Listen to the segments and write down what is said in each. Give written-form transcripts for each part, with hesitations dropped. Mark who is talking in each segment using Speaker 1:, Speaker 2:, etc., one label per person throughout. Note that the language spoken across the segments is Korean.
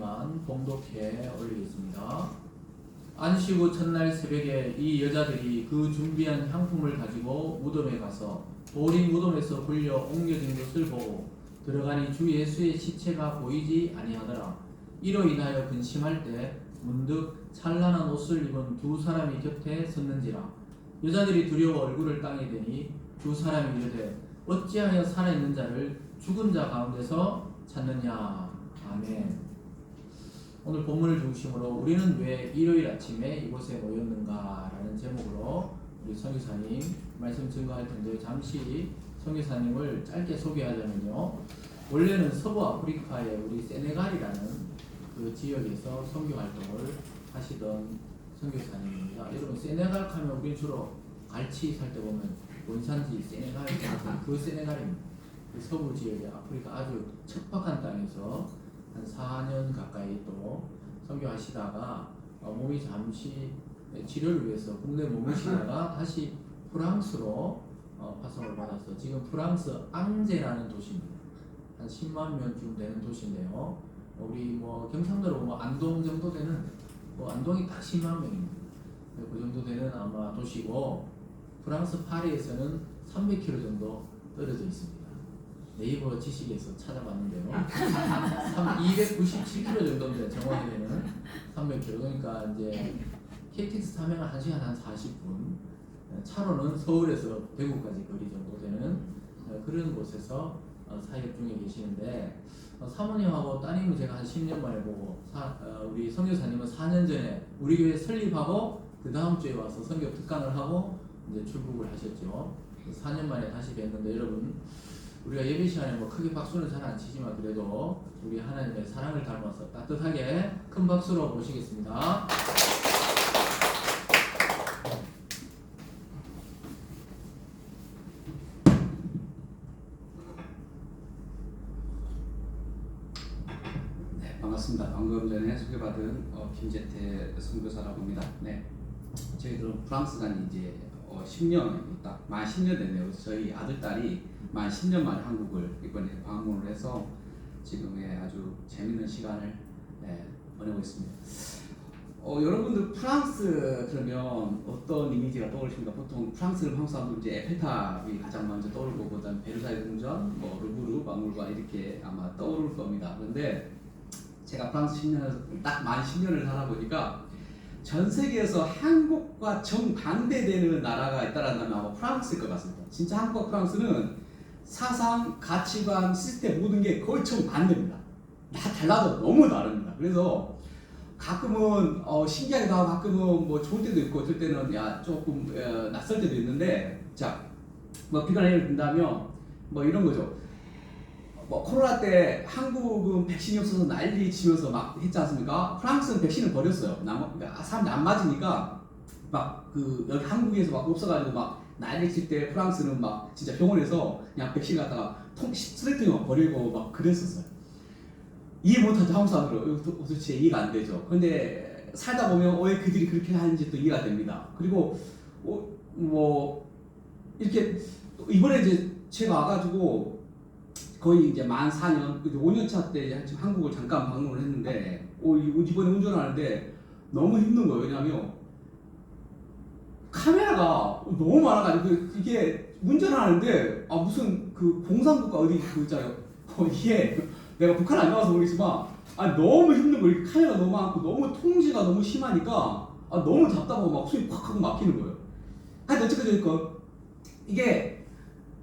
Speaker 1: 하나만 봉독해 올리겠습니다. 안식 후 첫날 새벽에 이 여자들이 그 준비한 향품을 가지고 무덤에 가서 돌이 무덤에서 굴려 옮겨진 것을 보고 들어가니 주 예수의 시체가 보이지 아니하더라. 이로 인하여 근심할 때 문득 찬란한 옷을 입은 두 사람이 곁에 섰는지라. 여자들이 두려워 얼굴을 땅에 대니 두 사람이 이르되 어찌하여 살아있는 자를 죽은 자 가운데서 찾느냐. 아멘. 오늘 본문을 중심으로 우리는 왜 일요일 아침에 이곳에 모였는가 라는 제목으로 우리 선교사님 말씀 증거할 텐데, 잠시 선교사님을 짧게 소개하자면요, 원래는 서부 아프리카의 우리 세네갈이라는 그 지역에서 선교 활동을 하시던 선교사님입니다. 여러분, 세네갈 하면 우리 주로 갈치 살 때 보면 원산지 세네갈, 그 세네갈입니다. 그 서부 지역의 아프리카 아주 척박한 땅에서 한 4년 가까이 또 선교하시다가 몸이 잠시 치료를 위해서 국내에 머무시다가 다시 프랑스로 파송을 받아서 지금 프랑스 앙제라는 도시입니다. 한 10만 명쯤 되는 도시인데요. 우리 뭐 경상도로 뭐 안동 정도 되는, 뭐 안동이 딱 10만 명입니다. 그 정도 되는 아마 도시고, 프랑스 파리에서는 300km 정도 떨어져 있습니다. 네이버 지식에서 찾아봤는데요. 297km 정도입니다. 정확히는 300km. 그러니까 이제 KTX 타면 1시간 한 40분, 차로는 서울에서 대구까지 거리 정도 되는 그런 곳에서 사역 중에 계시는데, 사모님하고 따님은 제가 한 10년 만에 보고, 우리 선교사님은 4년 전에 우리 교회 설립하고 그 다음 주에 와서 선교 특강을 하고 이제 출국을 하셨죠. 4년 만에 다시 뵀는데, 여러분, 우리가 예배 시간에 뭐 크게 박수는 잘 안 치지만 그래도 우리 하나님의 사랑을 담아서 따뜻하게 큰 박수로 모시겠습니다.
Speaker 2: 네, 반갑습니다. 방금 전에 소개받은 김재태 선교사라고 합니다. 네, 저희들은 프랑스 간 이제 10년, 딱 만 10년 됐네요. 저희 아들, 딸이 만 10년 만에 한국을 이번에 방문을 해서 지금의 아주 재밌는 시간을 보내고 있습니다. 여러분들 프랑스 그러면 어떤 이미지가 떠오르십니까? 보통 프랑스를 한국 사람들 이제 에펠탑이 가장 먼저 떠오르고, 그다음 베르사유 궁전, 뭐 루브르 박물관 이렇게 아마 떠오를 겁니다. 그런데 제가 프랑스 10년을 딱 만 10년을 살아보니까 전 세계에서 한국과 정반대되는 나라가 있다라면 아마 프랑스일 것 같습니다. 진짜 한국과 프랑스는 사상, 가치관, 시스템 모든 게 거의 정반대입니다. 다 달라도 너무 다릅니다. 그래서 가끔은 신기하기도 하고 가끔은 뭐 좋을 때도 있고 어떨 때는 조금 낯설 때도 있는데, 자, 뭐 비관 예를 든다면 뭐 이런 거죠. 뭐 코로나 때 한국은 백신이 없어서 난리 치면서 막 했지 않습니까? 프랑스는 백신을 버렸어요. 그러니까 사람들이 안 맞으니까 막 그 여기 한국에서 막 없어가지고 막 난리 칠 때 프랑스는 막 진짜 병원에서 그냥 백신 갖다가 쓰레기통에 버리고 막 그랬었어요. 이해 못하죠, 한국 사람들은. 도대체 이해가 안 되죠. 근데 살다 보면 왜 그들이 그렇게 하는지 또 이해가 됩니다. 그리고 뭐 이렇게 이번에 이제 제가 와가지고 거의 이제 만 4년, 5년차 때 지금 한국을 잠깐 방문을 했는데, 이번에 운전하는데 너무 힘든 거예요. 왜냐하면 카메라가 너무 많아가지고 이게 운전하는데 무슨 그 공산국가 어디 그 있잖아요. 이게 내가 북한 안 가봐서 모르겠지만 너무 힘든 거예요. 카메라가 너무 많고 너무 통제가 너무 심하니까 너무 답답하고 막 숨이 팍 하고 막히는 거예요. 하여튼 어쨌든 이게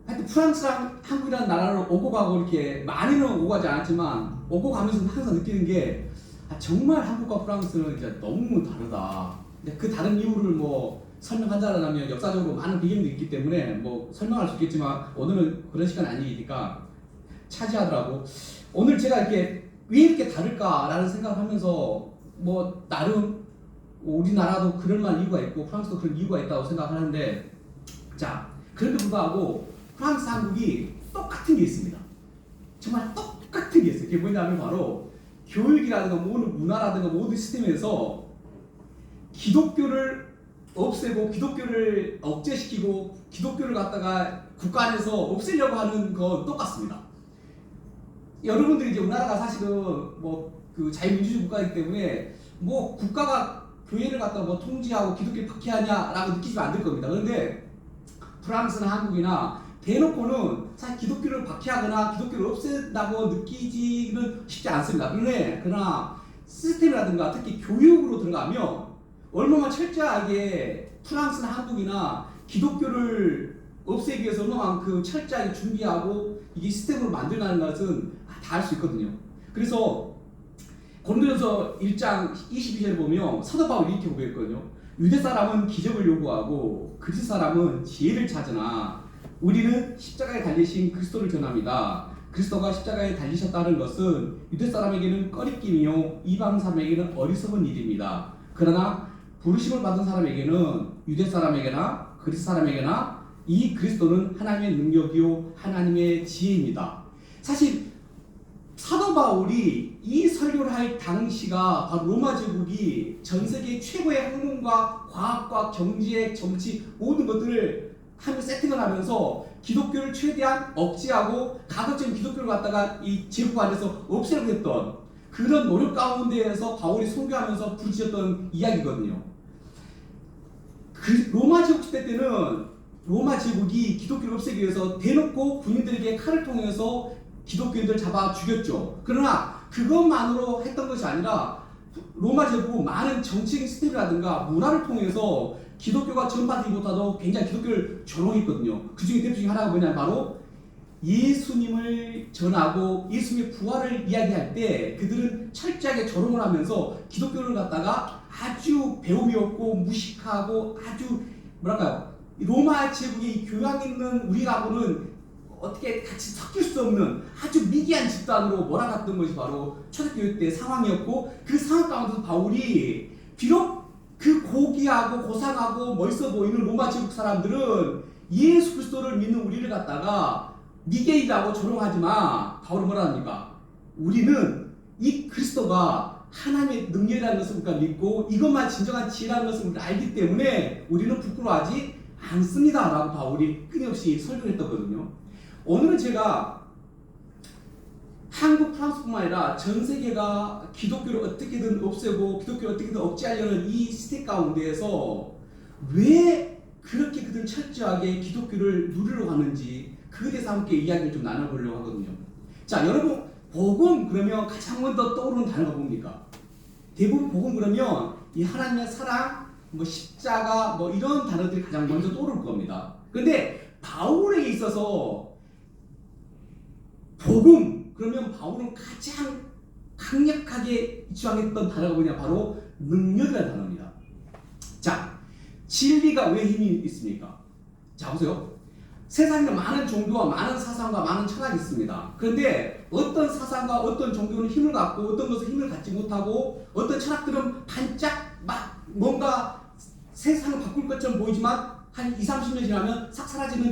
Speaker 2: 하여튼 프랑스랑 한국이라는 나라를 오고 가고 이렇게 많이는 오고 가지 않았지만 오고 가면서 항상 느끼는 게 정말 한국과 프랑스는 이제 너무 다르다. 근데 그 다른 이유를 뭐 설명한다라면 역사적으로 많은 배경들이 있기 때문에 뭐 설명할 수 있겠지만 오늘은 그런 시간 아니니까 차지하더라고. 오늘 제가 이렇게 왜 이렇게 다를까라는 생각을 하면서 뭐 나름 우리나라도 그럴 만한 이유가 있고 프랑스도 그런 이유가 있다고 생각하는데, 자, 그런데 불구하고 프랑스, 한국이 똑같은 게 있습니다. 정말 똑같은 게 있어요. 그게 뭐냐면 바로 교육이라든가 모든 문화라든가 모든 시스템에서 기독교를 없애고 기독교를 억제시키고 기독교를 갖다가 국가 안에서 없애려고 하는 건 똑같습니다. 여러분들이 이제 우리나라가 사실은 뭐 그 자유민주주의 국가이기 때문에 뭐 국가가 교회를 갖다 뭐 통제하고 기독교를 박해하냐라고 느끼시면 안 될 겁니다. 그런데 프랑스나 한국이나 대놓고는 사실 기독교를 박해하거나 기독교를 없앤다고 느끼지는 쉽지 않습니다. 그러나 시스템이라든가 특히 교육으로 들어가면 얼마나 철저하게 프랑스나 한국이나 기독교를 없애기 위해서 얼마나 그 철저하게 준비하고 이게 시스템으로 만들어가는 것은 다 알 수 있거든요. 그래서 고린도전서 1장 22절에 보면 사도 바울이 이렇게 고백했거든요. 유대 사람은 기적을 요구하고 그리스 사람은 지혜를 찾으나 우리는 십자가에 달리신 그리스도를 전합니다. 그리스도가 십자가에 달리셨다는 것은 유대 사람에게는 꺼리낌이요 이방 사람에게는 어리석은 일입니다. 그러나 부르심을 받은 사람에게는 유대 사람에게나 그리스 사람에게나 이 그리스도는 하나님의 능력이요 하나님의 지혜입니다. 사실 사도 바울이 이 설교를 할 당시가 바로 로마 제국이 전 세계 최고의 학문과 과학과 경제, 정치 모든 것들을 세팅을 하면서 기독교를 최대한 억제하고 가급적인 기독교를 갖다가 이 제국 안에서 없애려고 했던 그런 노력 가운데에서 바울이 선교하면서 부르짖었던 이야기거든요. 그 로마 제국 시대 때는 로마 제국이 기독교를 없애기 위해서 대놓고 군인들에게 칼을 통해서 기독교인들 잡아 죽였죠. 그러나 그것만으로 했던 것이 아니라 로마 제국 많은 정치적인 시스템이라든가 문화를 통해서 기독교가 전파되지 못하도 굉장히 기독교를 조롱했거든요. 그 중에 대표적인 하나가 뭐냐면 바로 예수님을 전하고 예수님의 부활을 이야기할 때 그들은 철저하게 조롱을 하면서 기독교를 갖다가 아주 배움이 없고 무식하고 아주 뭐랄까요, 로마 제국의 교양 있는 우리하고는 어떻게 같이 섞일 수 없는 아주 미개한 집단으로 몰아갔던 것이 바로 초대교회 때 상황이었고, 그 상황 가운데서 바울이 비록 그 고귀하고 고상하고 멋있어 보이는 로마 제국 사람들은 예수 그리스도를 믿는 우리를 갖다가 미개이라고 조롱하지만 바울은 뭐라 합니까? 우리는 이 그리스도가 하나님의 능력이라는 것을 우리가 믿고 이것만 진정한 지혜라는 것을 우리가 알기 때문에 우리는 부끄러워하지 않습니다 라고 바울이 끊임없이 설교를 했었거든요. 오늘은 제가 한국, 프랑스뿐만 아니라 전 세계가 기독교를 어떻게든 없애고 기독교를 어떻게든 억제하려는 이 시대 가운데에서 왜 그렇게 그들은 철저하게 기독교를 누리려고 하는지 그에 대해서 함께 이야기를 좀 나눠보려고 하거든요. 자, 여러분, 복음 그러면 가장 먼저 떠오르는 단어가 뭡니까? 대부분 복음 그러면 이 하나님의 사랑, 뭐 십자가, 뭐 이런 단어들이 가장 먼저 떠오를 겁니다. 그런데 바울에게 있어서 복음 그러면 바울은 가장 강력하게 주장했던 단어가 뭐냐? 바로 능력이라는 단어입니다. 자, 진리가 왜 힘이 있습니까? 자, 보세요. 세상에 많은 종교와 많은 사상과 많은 철학이 있습니다. 그런데 어떤 사상과 어떤 종교는 힘을 갖고 어떤 것은 힘을 갖지 못하고 어떤 철학들은 반짝 막 뭔가 세상을 바꿀 것처럼 보이지만 한 20, 30년 지나면 싹 사라지는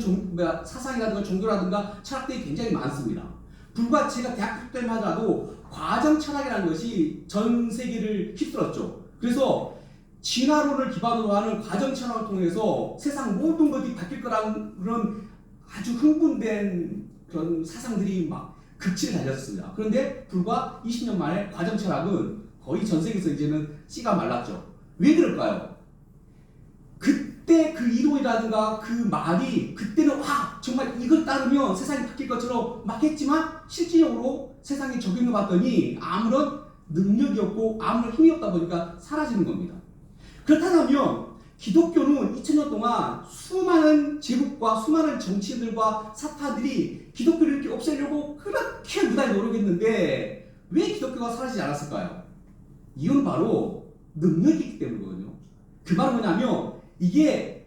Speaker 2: 사상이라든가 종교라든가 철학들이 굉장히 많습니다. 불과 제가 대학교 때만 하더라도 과정 철학이라는 것이 전 세계를 휩쓸었죠. 그래서 진화론을 기반으로 하는 과정 철학을 통해서 세상 모든 것이 바뀔 거라는 그런 아주 흥분된 그런 사상들이 막 극치를 달렸습니다. 그런데 불과 20년 만에 과정 철학은 거의 전 세계에서 이제는 씨가 말랐죠. 왜 그럴까요? 그때 그 이론이라든가 그 말이 그때는 와 정말 이걸 따르면 세상이 바뀔 것처럼 막 했지만 실질적으로 세상에 적용해 봤더니 아무런 능력이 없고 아무런 힘이 없다 보니까 사라지는 겁니다. 그렇다면 기독교는 2000년 동안 수많은 제국과 수많은 정치인들과 사파들이 기독교를 이렇게 없애려고 그렇게 무단히 노력했는데 왜 기독교가 사라지지 않았을까요? 이유는 바로 능력이 있기 때문이거든요. 그 말은 뭐냐면 이게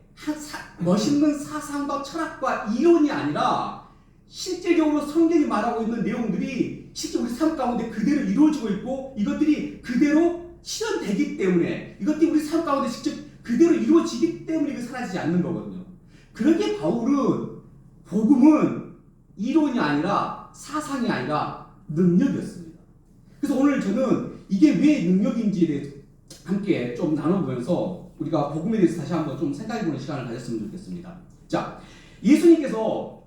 Speaker 2: 멋있는 사상과 철학과 이론이 아니라 실제적으로 성경이 말하고 있는 내용들이 실제 우리 삶 가운데 그대로 이루어지고 있고 이것들이 그대로 실현되기 때문에 이것들이 우리 삶 가운데 직접 그대로 이루어지기 때문에 이게 사라지지 않는 거거든요. 그렇게 바울은 복음은 이론이 아니라 사상이 아니라 능력이었습니다. 그래서 오늘 저는 이게 왜 능력인지에 대해서 함께 좀 나눠보면서 우리가 복음에 대해서 다시 한번 좀 생각해보는 시간을 가졌으면 좋겠습니다. 자, 예수님께서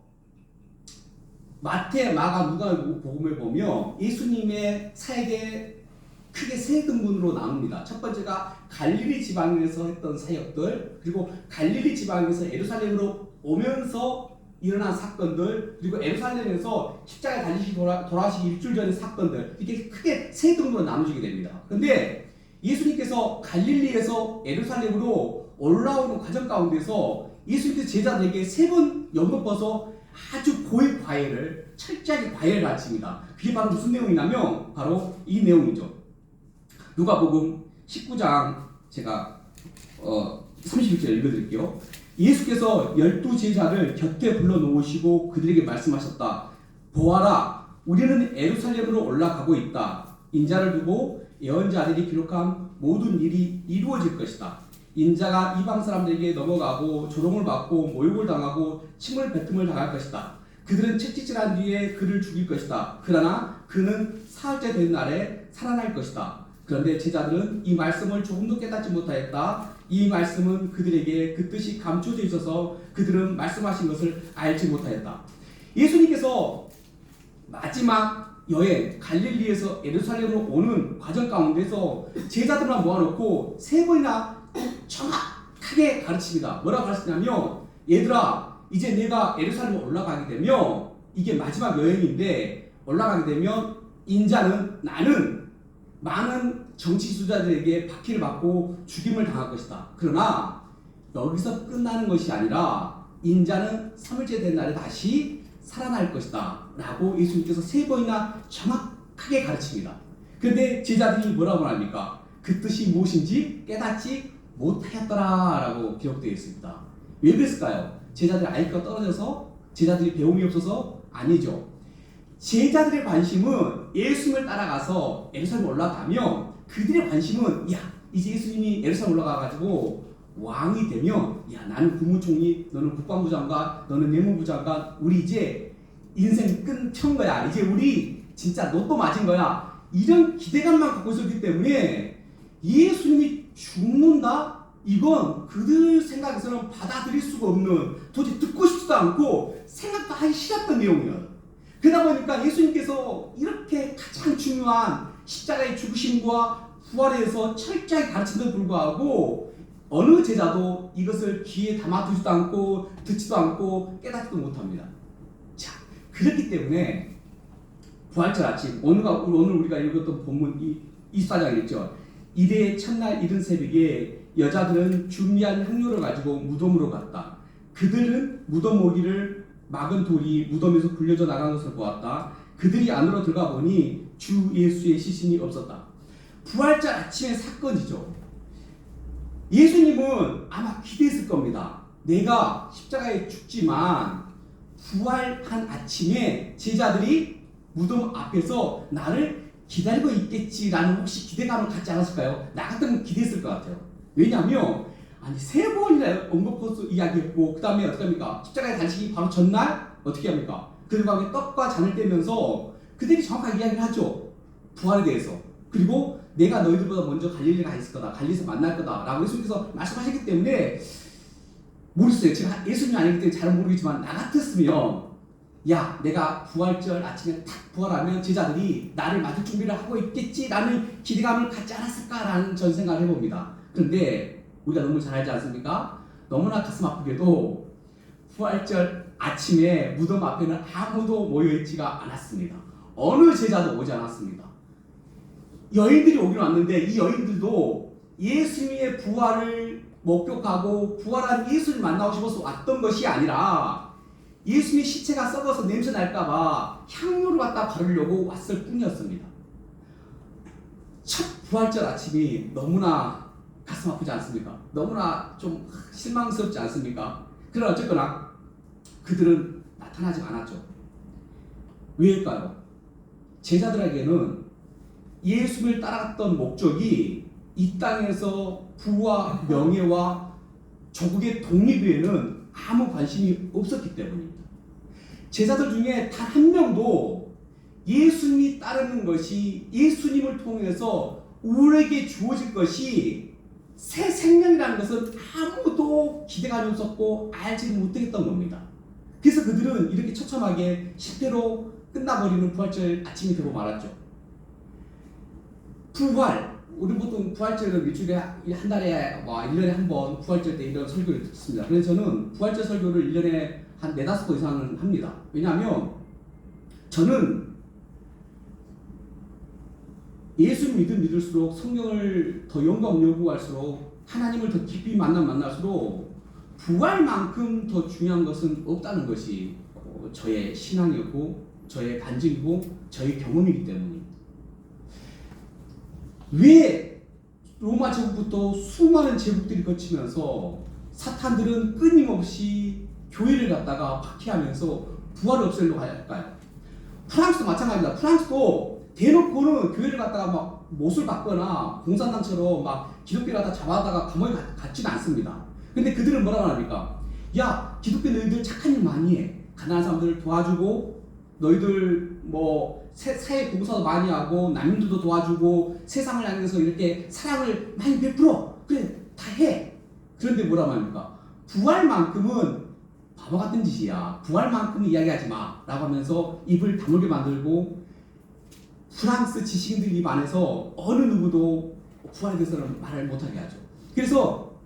Speaker 2: 마태, 마가, 누가 복음을 보면 예수님의 사역의 크게 세 등분으로 나눕니다. 첫 번째가 갈릴리 지방에서 했던 사역들, 그리고 갈릴리 지방에서 예루살렘으로 오면서 일어난 사건들, 그리고 예루살렘에서 십자가에 돌아가시기 일주일 전의 사건들, 이렇게 크게 세 등분으로 나눠지게 됩니다. 그런데 예수님께서 갈릴리에서 예루살렘으로 올라오는 과정 가운데서 예수님께서 제자들에게 세 번 연못버서 아주 고의 과외를, 철저하게 과외를 가르칩니다. 그게 바로 무슨 내용이냐면 바로 이 내용이죠. 누가복음 19장 제가 31절 읽어드릴게요. 예수께서 12제자를 곁에 불러놓으시고 그들에게 말씀하셨다. 보아라, 우리는 예루살렘으로 올라가고 있다. 인자를 두고 예언자들이 기록한 모든 일이 이루어질 것이다. 인자가 이방 사람들에게 넘어가고 조롱을 받고 모욕을 당하고 침을 뱉음을 당할 것이다. 그들은 채찍질한 뒤에 그를 죽일 것이다. 그러나 그는 사흘째 된 날에 살아날 것이다. 그런데 제자들은 이 말씀을 조금도 깨닫지 못하였다. 이 말씀은 그들에게 그 뜻이 감춰져 있어서 그들은 말씀하신 것을 알지 못하였다. 예수님께서 마지막 여행 갈릴리에서 예루살렘으로 오는 과정 가운데서 제자들만 모아놓고 세 번이나 정확하게 가르칩니다. 뭐라고 가르치냐면, 얘들아, 이제 내가 예루살렘에 올라가게 되면, 이게 마지막 여행인데 올라가게 되면 나는 많은 정치 지도자들에게 박해를 받고 죽임을 당할 것이다. 그러나 여기서 끝나는 것이 아니라 인자는 3일째 된 날에 다시 살아날 것이다 라고 예수님께서 세 번이나 정확하게 가르칩니다. 그런데 제자들이 뭐라고 합니까? 그 뜻이 무엇인지 깨닫지 못하였더라 라고 기록되어 있습니다. 왜 그랬을까요? 제자들의 IQ가 떨어져서? 제자들이 배움이 없어서? 아니죠. 제자들의 관심은 예수님을 따라가서 예루살렘 올라가면, 그들의 관심은 야, 이제 예수님이 예루살렘 올라가가지고 왕이 되면, 야, 나는 국무총리, 너는 국방부 장관, 너는 내무부 장관, 우리 이제 인생 끝은 거야. 이제 우리 진짜 로또 맞은 거야. 이런 기대감만 갖고 있었기 때문에 예수님이 죽는다? 이건 그들 생각에서는 받아들일 수가 없는, 도저히 듣고 싶지도 않고 생각도 하기 싫었던 내용이에요. 그러다 보니까 예수님께서 이렇게 가장 중요한 십자가의 죽으심과 부활에 대해서 철저하게 가르침에도 불구하고 어느 제자도 이것을 귀에 담아두지도 않고 듣지도 않고 깨닫지도 못합니다. 자, 그렇기 때문에 부활절 아침, 오늘 우리가 읽었던 본문 24장에 있죠. 이래의 첫날 이른 새벽에 여자들은 준비한 향료를 가지고 무덤으로 갔다. 그들은 무덤 모기를 막은 돌이 무덤에서 굴려져 나간 것을 보았다. 그들이 안으로 들어가 보니 주 예수의 시신이 없었다. 부활절 아침의 사건이죠. 예수님은 아마 기대했을 겁니다. 내가 십자가에 죽지만 부활한 아침에 제자들이 무덤 앞에서 나를 기다리고 있겠지라는 혹시 기대감을 갖지 않았을까요? 나 같으면 기대했을 것 같아요. 왜냐하면 아니 세 번이나 언급해서 이야기했고, 그 다음에 어떻게 합니까? 십자가에 달리기 바로 전날 어떻게 합니까? 그 다음에 떡과 잔을 떼면서 그들이 정확하게 이야기를 하죠. 부활에 대해서. 그리고 내가 너희들보다 먼저 갈릴리에 가 있을 거다. 갈릴리에서 만날 거다 라고 예수님께서 말씀하셨기 때문에 모르겠어요. 제가 예수님이 아니기 때문에 잘 모르겠지만 나 같았으면, 야, 내가 부활절 아침에 탁 부활하면 제자들이 나를 맞을 준비를 하고 있겠지라는 기대감을 갖지 않았을까라는 전 생각을 해봅니다. 그런데 우리가 너무 잘 알지 않습니까? 너무나 가슴 아프게도 부활절 아침에 무덤 앞에는 아무도 모여있지가 않았습니다. 어느 제자도 오지 않았습니다. 여인들이 오긴 왔는데 이 여인들도 예수님의 부활을 목격하고 부활한 예수님 만나고 싶어서 왔던 것이 아니라 예수님의 시체가 썩어서 냄새 날까봐 향료를 갖다 바르려고 왔을 뿐이었습니다. 첫 부활절 아침이 너무나 가슴 아프지 않습니까? 너무나 좀 실망스럽지 않습니까? 그러나 어쨌거나 그들은 나타나지 않았죠. 왜일까요? 제자들에게는 예수를 따라갔던 목적이 이 땅에서 부와 명예와 조국의 독립 외에는 아무 관심이 없었기 때문입니다. 제자들 중에 단 한 명도 예수님이 따르는 것이, 예수님을 통해서 우리에게 주어질 것이 새 생명이라는 것은 아무도 기대감이 없었고 알지 못했던 겁니다. 그래서 그들은 이렇게 처참하게 실패로 끝나버리는 부활절 아침이 되고 말았죠. 부활. 우리 보통 부활절을 일주일에 한 달에 1년에 한 번 부활절 때 이런 설교를 듣습니다. 그래서 저는 부활절 설교를 1년에 한 4-5번 이상은 합니다. 왜냐하면 저는 예수 믿을수록 성령을 더 영광 요구할수록 하나님을 더 깊이 만날수록 부활만큼 더 중요한 것은 없다는 것이 저의 신앙이었고 저의 간증이고 저의 경험이기 때문입니다. 왜 로마 제국부터 수많은 제국들이 거치면서 사탄들은 끊임없이 교회를 갖다가 박해하면서 부활을 없애려고 할까요? 프랑스도 마찬가지입니다. 프랑스도 대놓고는 교회를 갖다가 막 못을 받거나 공산당처럼 막 기독교를 갖다 잡아다가 감옥에 갔지는 않습니다. 근데 그들은 뭐라고 합니까? 야, 기독교 너희들 착한 일 많이 해. 가난한 사람들을 도와주고 너희들 뭐 사회 봉사도 많이 하고 난민들도 도와주고 세상을 향해서 이렇게 사랑을 많이 베풀어. 그래, 다 해. 그런데 뭐라고 합니까? 부활만큼은 바보 같은 짓이야. 부활만큼은 이야기하지 마. 라고 하면서 입을 다물게 만들고 프랑스 지식인들 입 안에서 어느 누구도 부활에 대해서는 말을 못하게 하죠. 그래서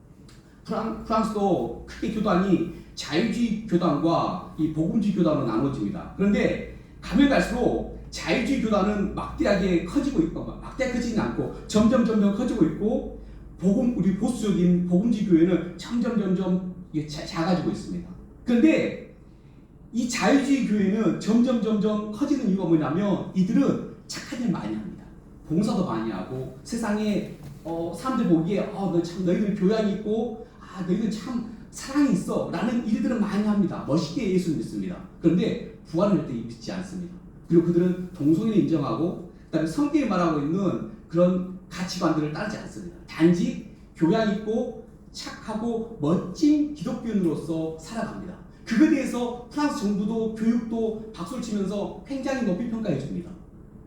Speaker 2: 프랑스도 크게 교단이 자유주의 교단과 이 복음주의 교단으로 나눠집니다. 그런데 가면 갈수록 자유주의 교단은 막대하게 커지고 있고, 막대하게 커지진 않고 점점 커지고 있고, 우리 보수적인 복음주의 교회는 점점 작아지고 있습니다. 그런데 이 자유주의 교회는 점점 커지는 이유가 뭐냐면 이들은 착한 일 많이 합니다. 봉사도 많이 하고 세상에 사람들 보기에 너희들 교양이 있고 너희들 참 사랑이 있어 라는 일들은 많이 합니다. 멋있게 예수를 믿습니다. 그런데 부활을 할 때 믿지 않습니다. 그리고 그들은 동성애를 인정하고 그다음에 성경이 말하고 있는 그런 가치관들을 따르지 않습니다. 단지 교양 있고 착하고 멋진 기독교인으로서 살아갑니다. 그거에 대해서 프랑스 정부도 교육도 박수를 치면서 굉장히 높이 평가해 줍니다.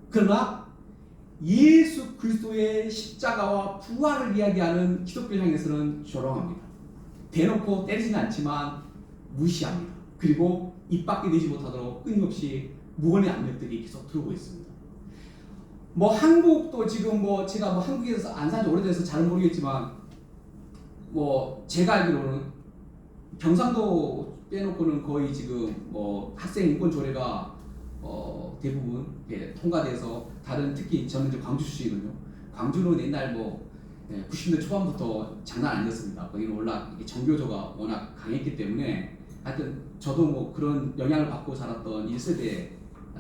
Speaker 2: 그러나 예수 그리스도의 십자가와 부활을 이야기하는 기독교를 향해서는 조롱합니다. 대놓고 때리지는 않지만 무시합니다. 그리고 입 밖에 내지 못하도록 끊임없이 무언의 압력들이 계속 들어오고 있습니다. 한국도 지금 제가 한국에서 안 산지 오래돼서 잘 모르겠지만 제가 알기로는 경상도 빼놓고는 거의 지금 학생 인권 조례가 대부분 통과돼서 특히 저는 이제 광주 출신이거든요. 광주는 옛날 90년대 초반부터 장난 아니었습니다. 거기는 워낙 정교조가 워낙 강했기 때문에 하여튼 저도 그런 영향을 받고 자랐던 1세대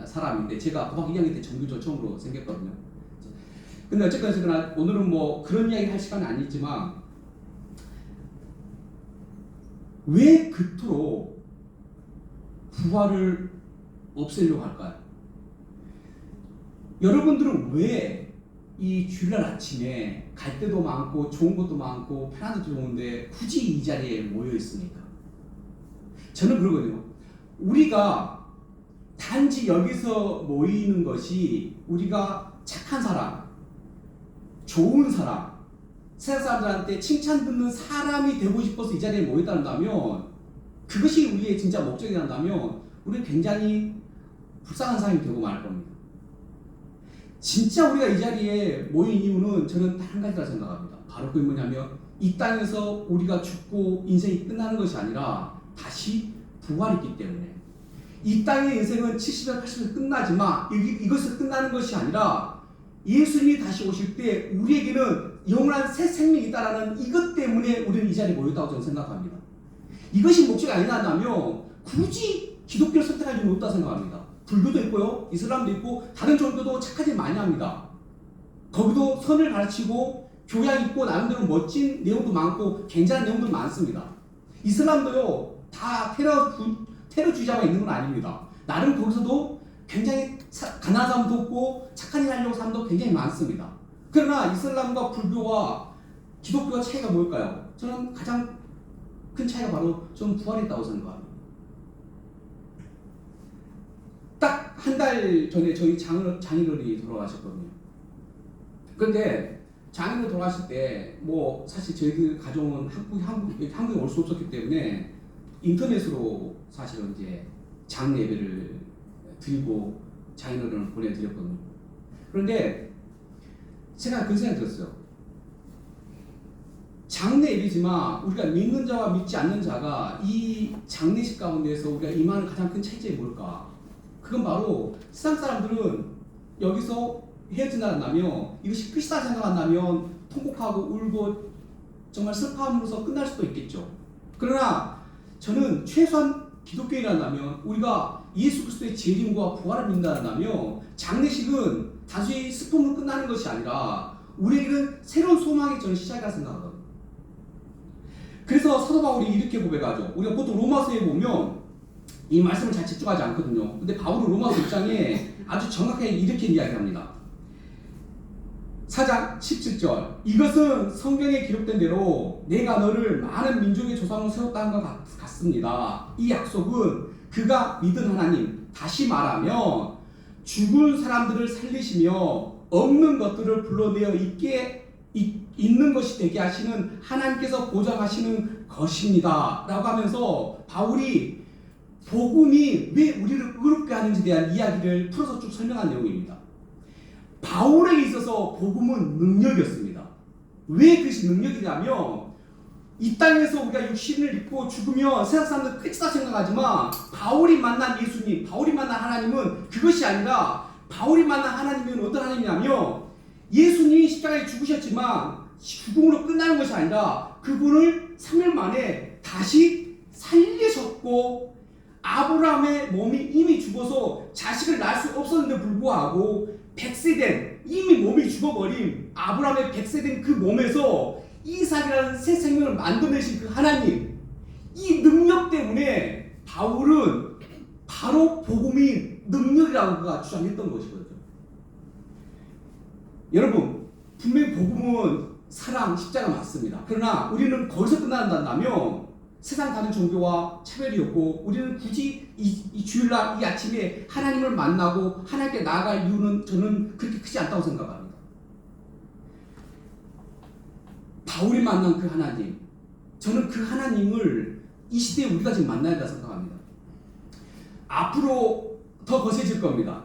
Speaker 2: 사람인데 제가 고등학교 2학년 때 정교조 처음으로 생겼거든요. 근데 어쨌거나 오늘은 그런 이야기 할 시간은 아니지만 왜 그토록 부활을 없애려고 할까요? 여러분들은 왜 이 주일날 아침에 갈 데도 많고 좋은 것도 많고 편한 데도 좋은데 굳이 이 자리에 모여 있습니까? 저는 그러거든요. 우리가 단지 여기서 모이는 것이 우리가 착한 사람, 좋은 사람, 세상 사람들한테 칭찬 듣는 사람이 되고 싶어서 이 자리에 모였다면 그것이 우리의 진짜 목적이란다면 우리는 굉장히 불쌍한 사람이 되고 말 겁니다. 진짜 우리가 이 자리에 모인 이유는 저는 단 한 가지라 생각합니다. 바로 그게 뭐냐면 이 땅에서 우리가 죽고 인생이 끝나는 것이 아니라 다시 부활이 있기 때문에 이 땅의 인생은 70년, 80년 끝나지만 이것을 끝나는 것이 아니라 예수님이 다시 오실 때 우리에게는 영원한 새 생명이 있다는 이것 때문에 우리는 이 자리에 모였다고 저는 생각합니다. 이것이 목적이 아니라면 굳이 기독교를 선택할 이유는 없다고 생각합니다. 불교도 있고요, 이슬람도 있고 다른 종교도 착한 일 많이 합니다. 거기도 선을 가르치고 교양 있고 나름대로 멋진 내용도 많고 굉장한 내용도 많습니다. 이슬람도요 다 테러주의자가 있는 건 아닙니다. 나름 거기서도 굉장히 가난한 사람도 없고 착한 일 하려고 사람도 굉장히 많습니다. 그러나 이슬람과 불교와 기독교가 차이가 뭘까요? 저는 가장 큰 차이가 바로 저는 부활이 있다고 생각합니다. 딱 한 달 전에 저희 장인어른이 돌아가셨거든요. 그런데 장인어른 돌아가실 때 사실 저희들 가족은 한국에 올 수 없었기 때문에 인터넷으로 사실은 이제 장 예배를 드리고 장인어른을 보내드렸거든요. 그런데 제가 그 생각이 들었어요. 장례일이지만 우리가 믿는 자와 믿지 않는 자가 이 장례식 가운데서 우리가 임하는 가장 큰 차이점이 뭘까? 그건 바로 세상 사람들은 여기서 헤어진다면 이것이 끝이다 생각한다면 통곡하고 울고 정말 슬퍼함으로써 끝날 수도 있겠죠. 그러나 저는 최소한 기독교인이라면 우리가 예수 그리스도의 재림과 부활을 믿는다면 장례식은 단순히 슬픔으로 끝나는 것이 아니라 우리에게는 새로운 소망의 전 시작이라 생각하거든요. 그래서 사도 바울이 이렇게 고백하죠. 우리가 보통 로마서에 보면 이 말씀을 잘 집중하지 않거든요. 근데 바울은 로마서 6장에 아주 정확하게 이렇게 이야기합니다. 4장 17절 이것은 성경에 기록된 대로 내가 너를 많은 민족의 조상으로 세웠다는 것 같습니다. 이 약속은 그가 믿은 하나님, 다시 말하면 죽은 사람들을 살리시며 없는 것들을 불러내어 있는 것이 되게 하시는 하나님께서 보장하시는 것입니다 라고 하면서 바울이 복음이 왜 우리를 의롭게 하는지에 대한 이야기를 풀어서 쭉 설명한 내용입니다. 바울에게 있어서 복음은 능력이었습니다. 왜 그것이 능력이냐면 이 땅에서 우리가 육신을 입고 죽으면 세상 사람들 끝이다 생각하지만 바울이 만난 예수님, 바울이 만난 하나님은 그것이 아니라 바울이 만난 하나님은 어떤 하나님이냐면 예수님이 십자가에 죽으셨지만 죽음으로 끝나는 것이 아니라 그분을 3일 만에 다시 살리셨고 아브라함의 몸이 이미 죽어서 자식을 낳을 수 없었는데 불구하고 100세 된 이미 몸이 죽어버린 아브라함의 100세 된 그 몸에서 이삭이라는 새 생명을 만들어내신 그 하나님, 이 능력 때문에 바울은 바로 복음이 능력이라고 그가 주장했던 것이거든요. 여러분 분명히 복음은 사랑, 십자가 맞습니다. 그러나 우리는 거기서 끝난다면 세상 다른 종교와 차별이었고 우리는 굳이 이 주일날 이 아침에 하나님을 만나고 하나님께 나아갈 이유는 저는 그렇게 크지 않다고 생각합니다. 바울이 만난 그 하나님, 저는 그 하나님을 이 시대에 우리가 지금 만나야 한다고 생각합니다. 앞으로 더 거세질 겁니다.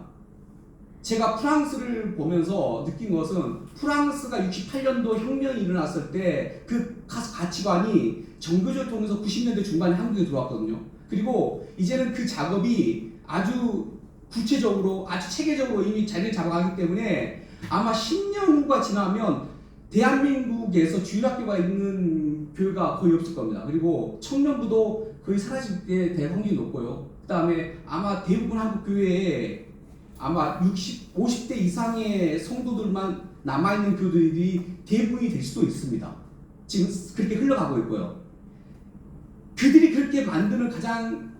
Speaker 2: 제가 프랑스를 보면서 느낀 것은 프랑스가 68년도 혁명이 일어났을 때 그 가치관이 정교조를 통해서 90년대 중반에 한국에 들어왔거든요. 그리고 이제는 그 작업이 아주 구체적으로 아주 체계적으로 이미 자리를 잡아가기 때문에 아마 10년 후가 지나면 대한민국에서 주일학교가 있는 교회가 거의 없을 겁니다. 그리고 청년부도 거의 사라질 때 될 확률이 높고요. 그 다음에 아마 대부분 한국 교회에 아마 50대 이상의 성도들만 남아있는 교회들이 대부분이 될 수도 있습니다. 지금 그렇게 흘러가고 있고요. 그들이 그렇게 만드는 가장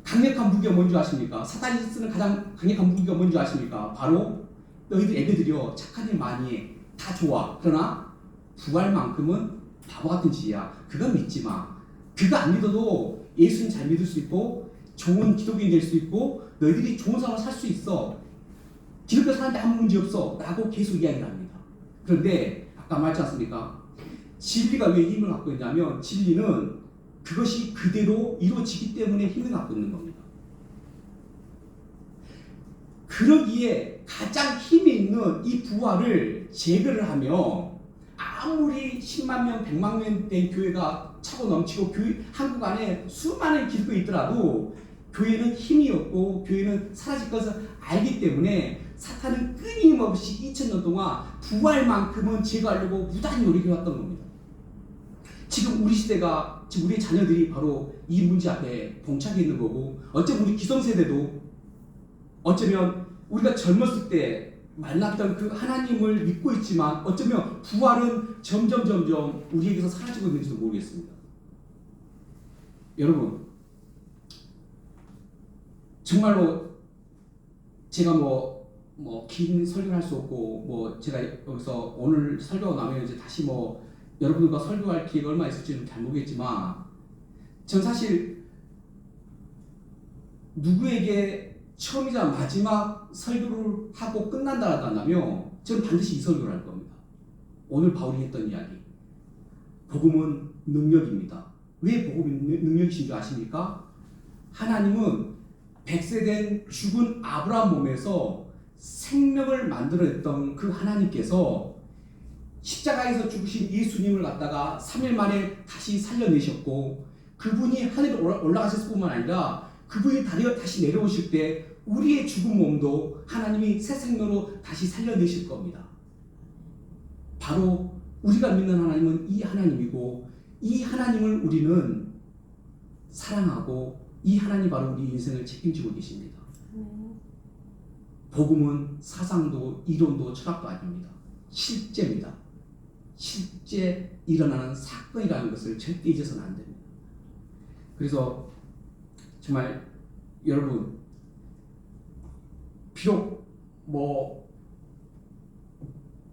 Speaker 2: 강력한 무기가 뭔지 아십니까? 사탄이 쓰는 가장 강력한 무기가 뭔지 아십니까? 바로 너희들 애들이여 착한 일 많이 해. 다 좋아. 그러나 부활만큼은 바보 같은 짓이야. 그거 믿지 마. 그거 안 믿어도 예수님 잘 믿을 수 있고 좋은 기독교인 될 수 있고 너희들이 좋은 삶을 살 수 있어. 기독교 사는데 아무 문제 없어 라고 계속 이야기를 합니다. 그런데 아까 말했지 않습니까? 진리가 왜 힘을 갖고 있냐면 진리는 그것이 그대로 이루어지기 때문에 힘을 갖고 있는 겁니다. 그러기에 가장 힘이 있는 이 부활을 제거를 하며 아무리 10만 명, 100만 명 된 교회가 차고 넘치고 한국 안에 수많은 기독교가 있더라도 교회는 힘이 없고 교회는 사라질 것을 알기 때문에 사탄은 끊임없이 2000년 동안 부활만큼은 제거하려고 무단히 노력해왔던 겁니다. 지금 우리 시대가, 지금 우리 자녀들이 바로 이 문제 앞에 봉착해 있는 거고 어쩌면 우리 기성세대도 어쩌면 우리가 젊었을 때 만났던 그 하나님을 믿고 있지만 어쩌면 부활은 점점 우리에게서 사라지고 있는지도 모르겠습니다. 여러분 정말로 제가 긴 설교를 할 수 없고 제가 여기서 오늘 설교가 나면 이제 다시 여러분과 설교할 기회가 얼마 있을지는 잘 모르겠지만 전 사실 누구에게 처음이자 마지막 설교를 하고 끝난다 한다면 저는 반드시 이 설교를 할 겁니다. 오늘 바울이 했던 이야기. 복음은 능력입니다. 왜 복음이 능력이신 줄 아십니까? 하나님은 100세 된 죽은 아브라함 몸에서 생명을 만들어냈던 그 하나님께서 십자가에서 죽으신 예수님을 갖다가 3일 만에 다시 살려내셨고 그분이 하늘에 올라가셨을 뿐만 아니라 그분이 다시 내려오실 때 우리의 죽은 몸도 하나님이 새 생명으로 다시 살려내실 겁니다. 바로 우리가 믿는 하나님은 이 하나님이고 이 하나님을 우리는 사랑하고 이 하나님이 바로 우리 인생을 책임지고 계십니다. 복음은 사상도 이론도 철학도 아닙니다. 실제입니다. 실제 일어나는 사건이라는 것을 절대 잊어서는 안 됩니다. 그래서 정말 여러분 비록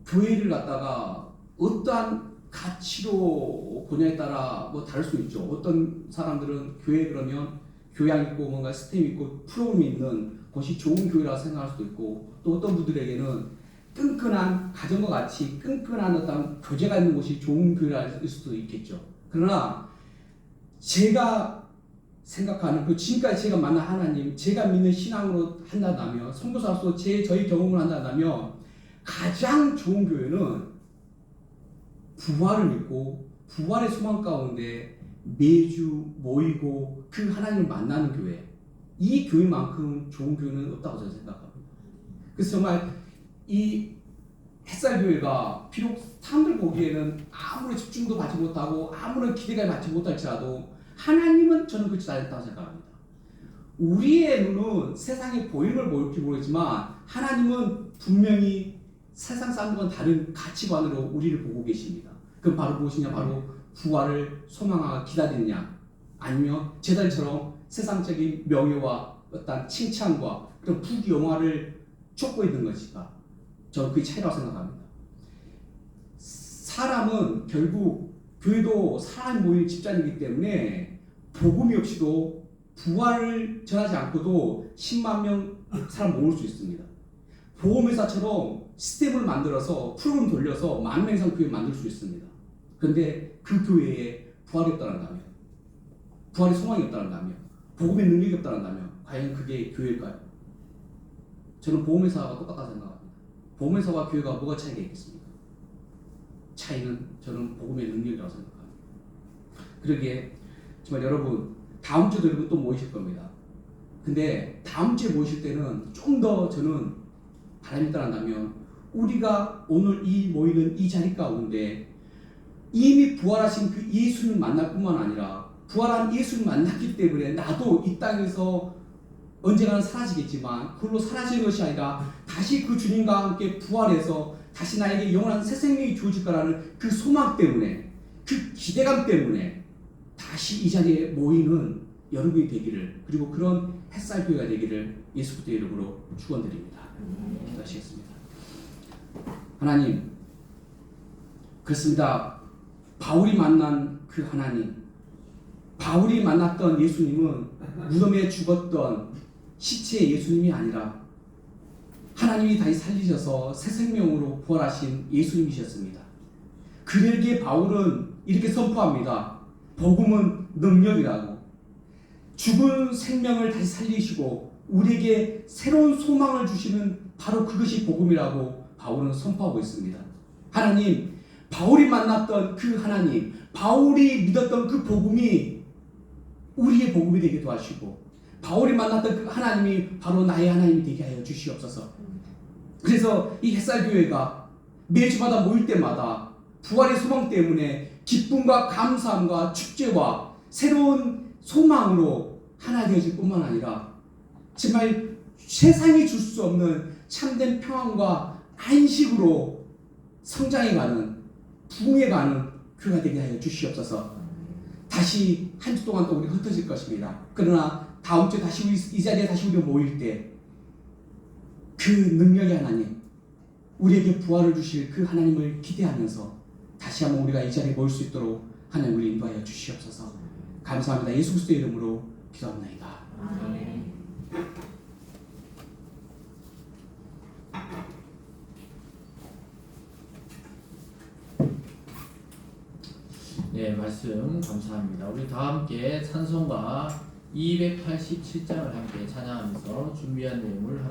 Speaker 2: 교회를 갖다가 어떠한 가치로 보냐에 따라 다를 수 있죠. 어떤 사람들은 교회 그러면 교양 있고 뭔가 시스템 있고 프로그램이 있는 곳이 좋은 교회라고 생각할 수도 있고 또 어떤 분들에게는 끈끈한 가정과 같이 끈끈한 어떤 교제가 있는 곳이 좋은 교회일 수도 있겠죠. 그러나 제가 생각하는 지금까지 제가 만난 하나님, 제가 믿는 신앙으로 한다면 선교사로서 저희 경험을 한다면 가장 좋은 교회는 부활을 믿고 부활의 소망 가운데 매주 모이고 그 하나님을 만나는 교회, 이 교회만큼 좋은 교회는 없다고 저는 생각합니다. 그래서 정말 이 햇살교회가 비록 사람들 보기에는 아무런 집중도 받지 못하고 아무런 기대가 받지 못할지라도 하나님은 저는 그렇지 않다고 생각합니다. 우리의 눈은 세상에 보이는 걸 볼지 모르겠지만 하나님은 분명히 세상 사람들과는 다른 가치관으로 우리를 보고 계십니다. 그럼 바로 무엇이냐? 바로 부활을 소망하고 기다리느냐, 아니면 제자들처럼 세상적인 명예와 어떤 칭찬과 그런 부귀영화를 쫓고 있는 것일까? 저는 그게 차이라고 생각합니다. 사람은 결국 교회도 사람이 모이는 집단이기 때문에 복음이 없이도 부활을 전하지 않고도 10만 명 사람 모을 수 있습니다. 보험회사처럼 시스템을 만들어서 프로그램 돌려서 10,000명 이상 교회 만들 수 있습니다. 그런데 그 교회에 부활이 없다는다면, 부활의 소망이 없다는다면, 복음의 능력이 없다는다면 과연 그게 교회일까요? 저는 보험회사와 똑같다고 생각합니다. 보험회사와 교회가 뭐가 차이가 있겠습니까? 차이는 저는 복음의 능력이라고 생각합니다. 그러기에 정말 여러분 다음 주도 여러분 또 모이실 겁니다. 근데 다음 주에 모이실 때는 좀 더 저는 바람이 있다면 우리가 오늘 이 모이는 이 자리 가운데 이미 부활하신 그 예수님 만날 뿐만 아니라 부활한 예수님 만났기 때문에 나도 이 땅에서 언젠가는 사라지겠지만 그걸로 사라지는 것이 아니라 다시 그 주님과 함께 부활해서 다시 나에게 영원한 새 생명이 주어질 거라는 그 소망 때문에, 그 기대감 때문에 다시 이 자리에 모이는 여러분이 되기를, 그리고 그런 햇살교회가 되기를 예수 그리스도의 이름으로 축원드립니다. 기도하시겠습니다. 하나님, 그렇습니다. 바울이 만난 그 하나님, 바울이 만났던 예수님은 무덤에 죽었던 시체의 예수님이 아니라 하나님이 다시 살리셔서 새 생명으로 부활하신 예수님이셨습니다. 그에게 바울은 이렇게 선포합니다. 복음은 능력이라고. 죽은 생명을 다시 살리시고 우리에게 새로운 소망을 주시는 바로 그것이 복음이라고 바울은 선포하고 있습니다. 하나님, 바울이 만났던 그 하나님, 바울이 믿었던 그 복음이 우리의 복음이 되게 도와주시고 바울이 만났던 그 하나님이 바로 나의 하나님이 되게 하여 주시옵소서. 그래서 이 햇살교회가 매주마다 모일 때마다 부활의 소망 때문에 기쁨과 감사함과 축제와 새로운 소망으로 하나 되어질 뿐만 아니라 정말 세상이 줄 수 없는 참된 평안과 안식으로 성장해가는, 부흥해가는 교회가 되게 하여 주시옵소서. 다시 한 주 동안 또 우리가 흩어질 것입니다. 그러나 다음 주에 다시 이 자리에 다시 우리가 모일 때 그 능력의 하나님, 우리에게 부활을 주실 그 하나님을 기대하면서 다시 한번 우리가 이 자리에 모일 수 있도록 하나님 우리 인도하여 주시옵소서. 감사합니다. 예수 그리스도의 이름으로 기도합니다. 아멘.
Speaker 1: 네, 말씀 감사합니다. 우리 다 함께 찬송가 287장을 함께 찬양하면서 준비한 내용을 하나님